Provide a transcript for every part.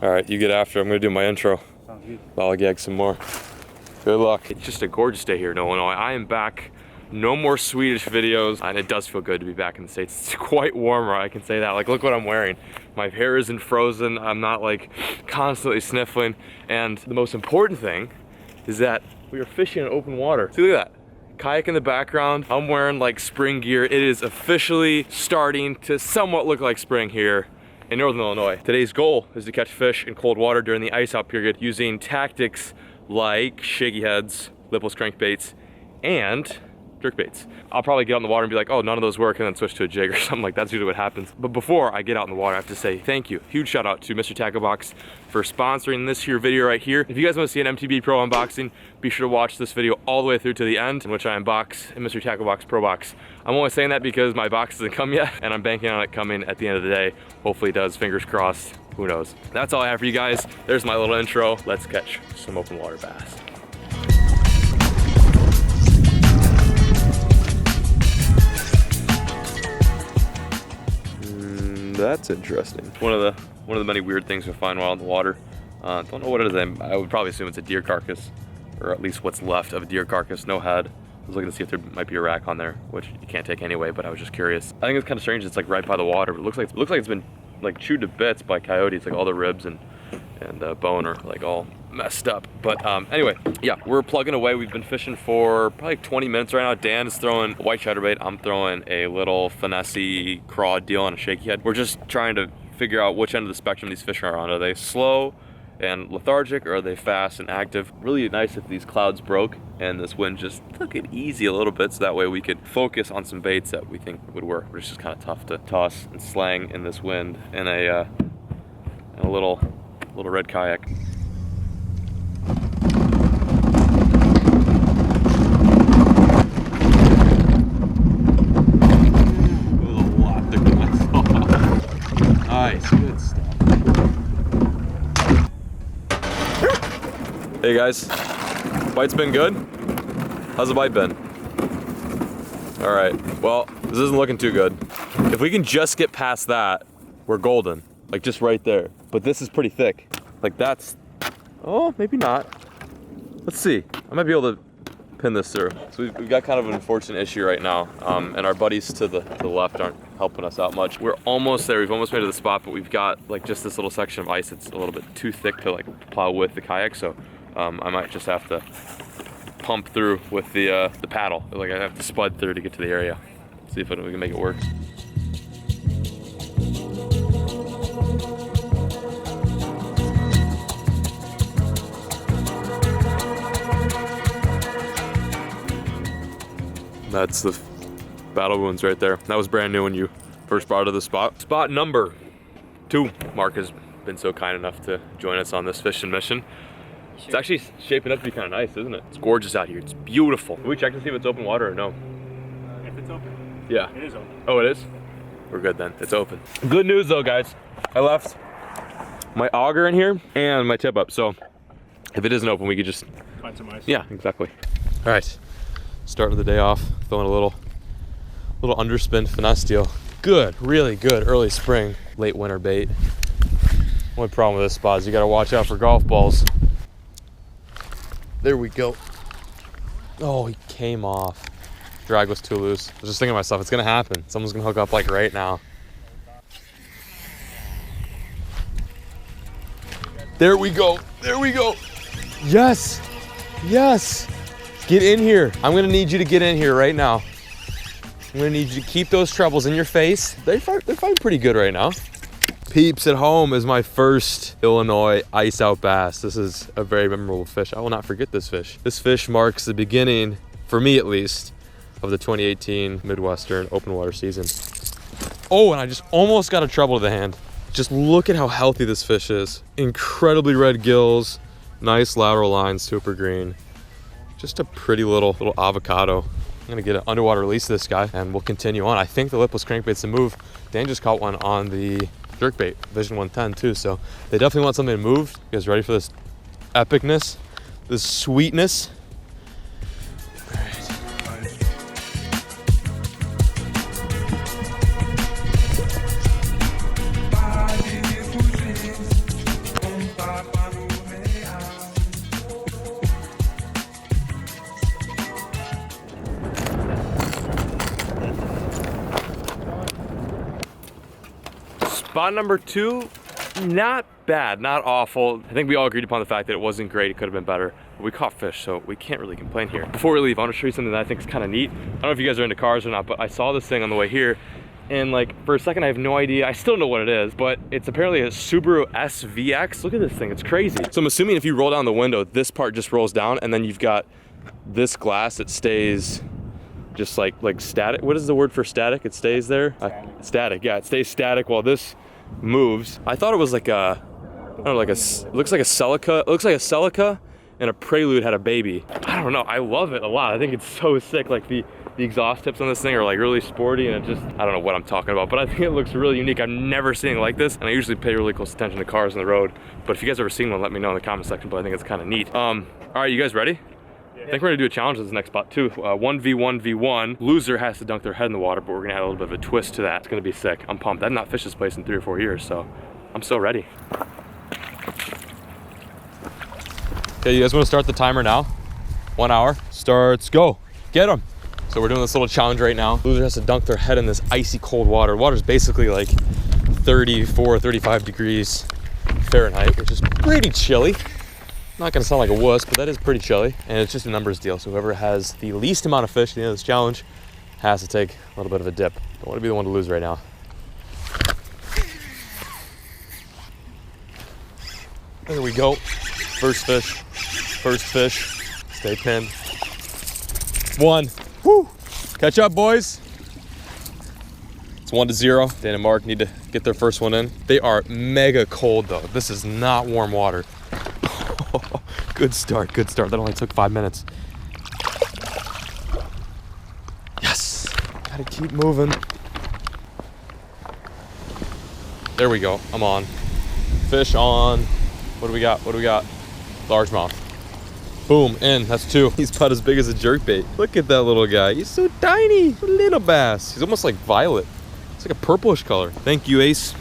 All right, you get after. I'm gonna do my intro. Sounds good. Lollygag some more. Good luck. It's just a gorgeous day here in Illinois. I am back. No more Swedish videos, and it does feel good to be back in the States. It's quite warmer, I can say that. Like, look what I'm wearing. My hair isn't frozen. I'm not like constantly sniffling. And the most important thing is that we are fishing in open water. See, look at that. Kayak in the background. I'm wearing like spring gear. It is officially starting to somewhat look like spring here in Northern Illinois. Today's goal is to catch fish in cold water during the ice out period using tactics like shaky heads, lipless crankbaits, and jerk baits. I'll probably get out in the water and be like, oh, none of those work, and then switch to a jig or something. Like, that's usually what happens. But before I get out in the water, I have to say thank you. Huge shout out to Mr. Tackle Box for sponsoring this here video right here. If you guys want to see an MTB Pro unboxing, be sure to watch this video all the way through to the end, in which I unbox a Mr. Tackle Box Pro Box. I'm only saying that because my box hasn't come yet, and I'm banking on it coming at the end of the day. Hopefully it does, fingers crossed, who knows. That's all I have for you guys. There's my little intro. Let's catch some open water bass. That's interesting. One of the many weird things we find while in the water. Don't know what it is. I would probably assume it's a deer carcass, or at least what's left of a deer carcass. No head. I was looking to see if there might be a rack on there, which you can't take anyway. But I was just curious. I think it's kind of strange. It's like right by the water. It looks like it's been like chewed to bits by coyotes. Like all the ribs and bone are like all messed up. But anyway, yeah, we're plugging away. We've been fishing for probably 20 minutes right now. Dan is throwing white chatterbait. I'm throwing a little finesse craw deal on a shaky head. We're just trying to figure out which end of the spectrum these fish are on. Are they slow and lethargic, or are they fast and active? Really nice if these clouds broke and this wind just took it easy a little bit, so that way we could focus on some baits that we think would work. But it's just kind of tough to toss and slang in this wind in a little red kayak. Nice, good stuff. Hey guys, bite's been good? How's the bite been? All right, well, this isn't looking too good. If we can just get past that, we're golden. Like just right there. But this is pretty thick. Like that's, oh, maybe not. Let's see, I might be able to pin this through. So we've got kind of an unfortunate issue right now, and our buddies to the left aren't helping us out much. We're almost there. We've almost made it to the spot, but we've got like just this little section of ice that's a little bit too thick to like plow with the kayak. So I might just have to pump through with the paddle. Like I have to spud through to get to the area. See if we can make it work. That's the battle wounds right there. That was brand new when you first brought it to the spot. Spot number 2. Mark has been so kind enough to join us on this fishing mission. Sure. It's actually shaping up to be kind of nice, isn't it? It's gorgeous out here. It's beautiful. Can we check to see if it's open water or no? If it's open. Yeah. It is open. Oh, it is? We're good then. It's open. Good news though, guys. I left my auger in here and my tip up. So if it isn't open, we could just find some ice. Yeah, exactly. All right. Starting the day off, throwing a little underspin finesse deal. Good, really good early spring, late winter bait. Only problem with this spot is you gotta watch out for golf balls. There we go. Oh, he came off. Drag was too loose. I was just thinking to myself, it's gonna happen. Someone's gonna hook up like right now. There we go, there we go. Yes, yes. Get in here. I'm gonna need you to get in here right now. I'm gonna need you to keep those trebles in your face. They're fighting pretty good right now. Peeps at home is my first Illinois ice out bass. This is a very memorable fish. I will not forget this fish. This fish marks the beginning, for me at least, of the 2018 Midwestern open water season. Oh, and I just almost got a treble to the hand. Just look at how healthy this fish is. Incredibly red gills, nice lateral lines, super green. Just a pretty little avocado. I'm gonna get an underwater release of this guy and we'll continue on. I think the lipless crankbait's the move. Dan just caught one on the jerkbait, Vision 110 too, so they definitely want something to move. You guys ready for this epicness, this sweetness? Spot number 2, not bad, not awful. I think we all agreed upon the fact that it wasn't great, it could have been better. But we caught fish, so we can't really complain here. Before we leave, I want to show you something that I think is kind of neat. I don't know if you guys are into cars or not, but I saw this thing on the way here, and like for a second I have no idea. I still know what it is, but it's apparently a Subaru SVX. Look at this thing, it's crazy. So I'm assuming if you roll down the window, this part just rolls down, and then you've got this glass that stays just like static. What is the word for static? It stays there? Static, yeah, it stays static while this moves. I thought it was like a, I don't know, like a, it looks like a Celica. It looks like a Celica and a Prelude had a baby. I don't know, I love it a lot. I think it's so sick. Like the exhaust tips on this thing are like really sporty, and it just, I don't know what I'm talking about, but I think it looks really unique. I've never seen it like this, and I usually pay really close attention to cars on the road. But if you guys ever seen one, let me know in the comment section, but I think it's kind of neat. All right, you guys ready? I think we're gonna do a challenge in this next spot too. 1v1v1. Loser has to dunk their head in the water, but we're gonna add a little bit of a twist to that. It's gonna be sick. I'm pumped. I've not fished this place in 3 or 4 years, so I'm so ready. Okay, you guys wanna start the timer now? 1 hour. Starts, go. Get them. So we're doing this little challenge right now. Loser has to dunk their head in this icy cold water. Water's basically like 34, 35 degrees Fahrenheit, which is pretty chilly. Not gonna sound like a wuss, but that is pretty chilly. And it's just a numbers deal. So whoever has the least amount of fish at the end of this challenge has to take a little bit of a dip. Don't wanna be the one to lose right now. There we go. First fish. First fish. Stay pinned. 1. Woo! Catch up, boys. It's 1-0. Dan and Mark need to get their first one in. They are mega cold though. This is not warm water. Good start, good start. That only took 5 minutes. Yes, gotta keep moving. There we go, I'm on. Fish on. What do we got, what do we got? Largemouth. Boom, in, that's 2. He's about as big as a jerkbait. Look at that little guy, he's so tiny. Little bass, he's almost like violet. It's like a purplish color. Thank you, Ace.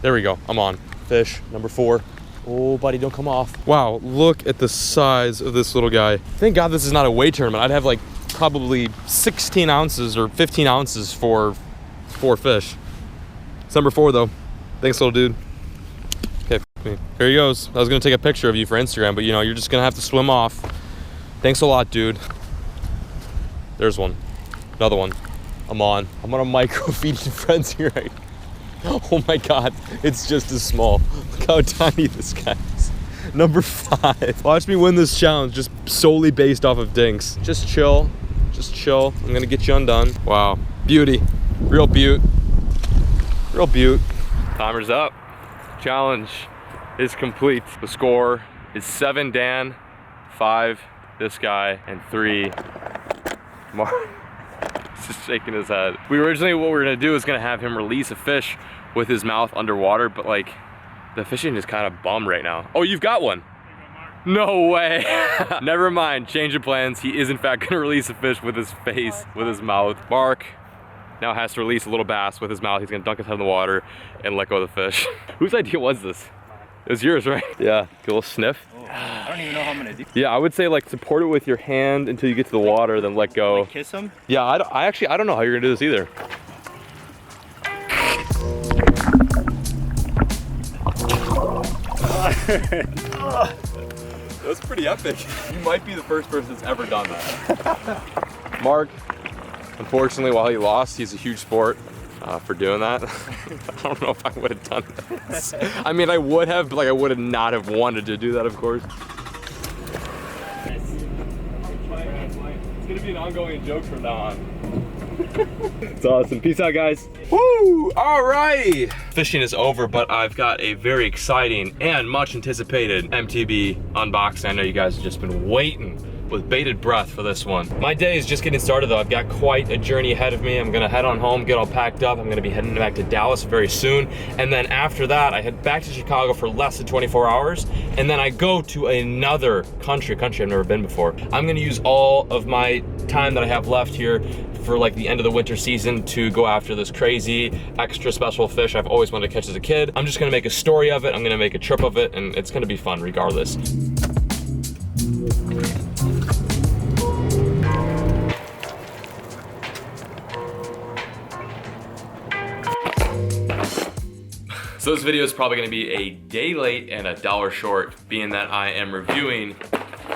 There we go, I'm on. Fish, number 4. Oh, buddy, don't come off. Wow, look at the size of this little guy. Thank God this is not a weight tournament. I'd have like probably 16 ounces or 15 ounces for 4 fish. It's number 4 though. Thanks, little dude. Okay, me. Here he goes. I was gonna take a picture of you for Instagram, but you know, you're just gonna have to swim off. Thanks a lot, dude. There's one. Another one. I'm on. I'm on a micro-feeding frenzy right now. Oh my God, it's just as small. Look how tiny this guy is. Number 5. Watch me win this challenge just solely based off of dinks. Just chill, just chill. I'm gonna get you undone. Wow, beauty, real beaut, real beaut. Timer's up. Challenge is complete. The score is 7 Dan, 5 this guy, and 3 Mark. Just shaking his head. What we were gonna do is gonna have him release a fish with his mouth underwater, but like the fishing is kind of bum right now. Oh, you've got one. No way. Never mind, change of plans. He is in fact gonna release a fish with his face, with his mouth. Mark now has to release a little bass with his mouth. He's gonna dunk his head in the water and let go of the fish. Whose idea was this? It was yours, right? Yeah, get a little sniff. I don't even know how I'm gonna do. Yeah, I would say like support it with your hand until you get to the water, then let go. Like kiss him? Yeah, I don't know how you're gonna do this either. That's pretty epic. You might be the first person that's ever done that. Mark, unfortunately, while he lost, he's a huge sport for doing that. I don't know if I would have done this. I mean, I would have, but like I would have not have wanted to do that, of course. It's gonna be an ongoing joke from now on. It's awesome. Peace out, guys. Woo! All right. Fishing is over, but I've got a very exciting and much anticipated MTB unboxing. I know you guys have just been waiting with bated breath for this one. My day is just getting started though. I've got quite a journey ahead of me. I'm gonna head on home, get all packed up. I'm gonna be heading back to Dallas very soon. And then after that, I head back to Chicago for less than 24 hours. And then I go to another country I've never been before. I'm gonna use all of my time that I have left here for like the end of the winter season to go after this crazy extra special fish I've always wanted to catch as a kid. I'm just gonna make a story of it. I'm gonna make a trip of it, and it's gonna be fun regardless. So this video is probably gonna be a day late and $1 short, being that I am reviewing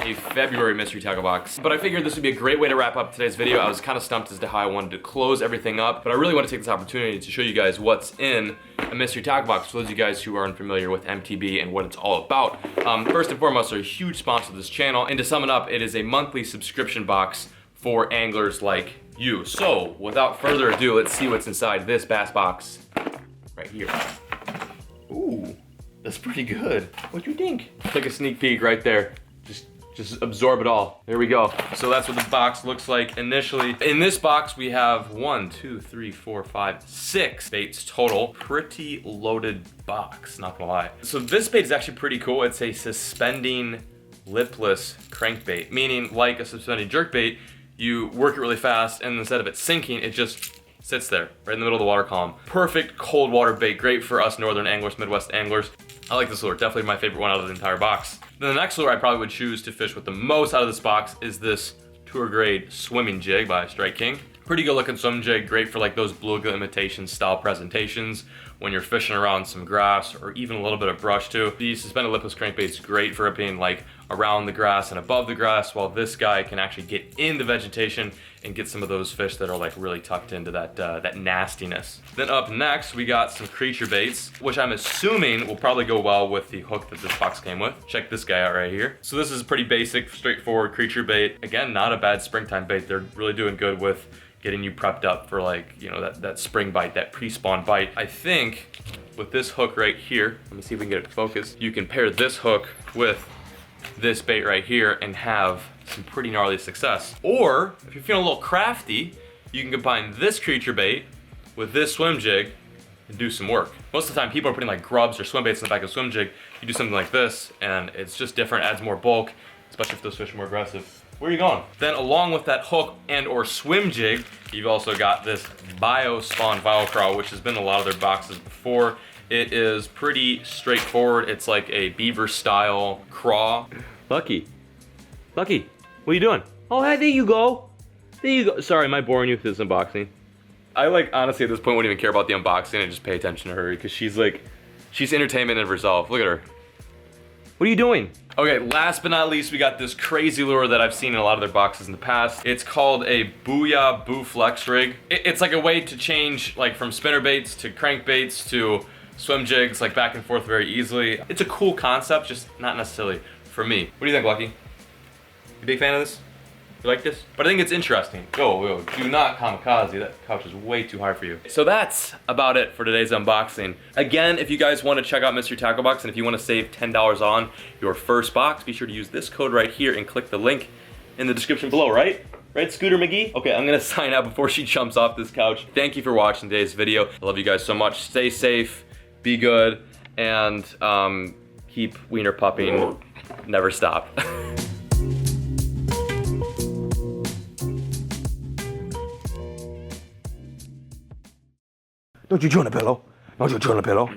a February mystery tackle box. But I figured this would be a great way to wrap up today's video. I was kind of stumped as to how I wanted to close everything up, but I really want to take this opportunity to show you guys what's in a mystery tackle box for those of you guys who are unfamiliar with MTB and what it's all about. First and foremost, they're a huge sponsor of this channel, and to sum it up, it is a monthly subscription box for anglers like you. So without further ado, let's see what's inside this bass box right here. Ooh, that's pretty good. What do you think? Take a sneak peek right there. Just absorb it all. There we go. So that's what the box looks like initially. In this box, we have 1, 2, 3, 4, 5, 6 baits total. Pretty loaded box, not gonna lie. So this bait is actually pretty cool. It's a suspending lipless crankbait, meaning like a suspending jerkbait, you work it really fast, and instead of it sinking, it just sits there, right in the middle of the water column. Perfect cold water bait, great for us northern anglers, Midwest anglers. I like this lure, definitely my favorite one out of the entire box. Then the next lure I probably would choose to fish with the most out of this box is this tour grade swimming jig by Strike King. Pretty good looking swim jig, great for like those bluegill imitation style presentations when you're fishing around some grass or even a little bit of brush too. The suspended lipless crankbait is great for it being like around the grass and above the grass, while this guy can actually get in the vegetation and get some of those fish that are like really tucked into that nastiness. Then up next, we got some creature baits, which I'm assuming will probably go well with the hook that this box came with. Check this guy out right here. So this is pretty basic, straightforward creature bait. Again, not a bad springtime bait. They're really doing good with getting you prepped up for like, you know, that spring bite, that pre-spawn bite. I think with this hook right here, let me see if we can get it to focus. You can pair this hook with this bait right here and have some pretty gnarly success. Or if you're feeling a little crafty, you can combine this creature bait with this swim jig and do some work. Most of the time people are putting like grubs or swim baits in the back of a swim jig. You do something like this and it's just different, adds more bulk, especially if those fish are more aggressive. Where are you going? Then along with that hook and or swim jig, you've also got this Bio-Spawn Viocraw, which has been in a lot of their boxes before. It is pretty straightforward. It's like a beaver style craw. Lucky, what are you doing? Oh, hey, there you go. There you go. Sorry, am I boring you with this unboxing? I like, honestly at this point wouldn't even care about the unboxing and just pay attention to her because she's entertainment in herself. Look at her. What are you doing? Okay, last but not least, we got this crazy lure that I've seen in a lot of their boxes in the past. It's called a Booyah Boo Flex rig. It's like a way to change like from spinner baits to crankbaits to swim jigs, like back and forth very easily. It's a cool concept, just not necessarily for me. What do you think, Lucky? You big fan of this? You like this? But I think it's interesting. Yo, do not kamikaze. That couch is way too high for you. So that's about it for today's unboxing. Again, if you guys want to check out Mystery Tackle Box and if you want to save $10 on your first box, be sure to use this code right here and click the link in the description below, right? Right, Scooter McGee? Okay, I'm gonna sign out before she jumps off this couch. Thank you for watching today's video. I love you guys so much. Stay safe, be good, and keep wiener pupping. Never stop. Don't you chew on the pillow. Don't you chew on the pillow.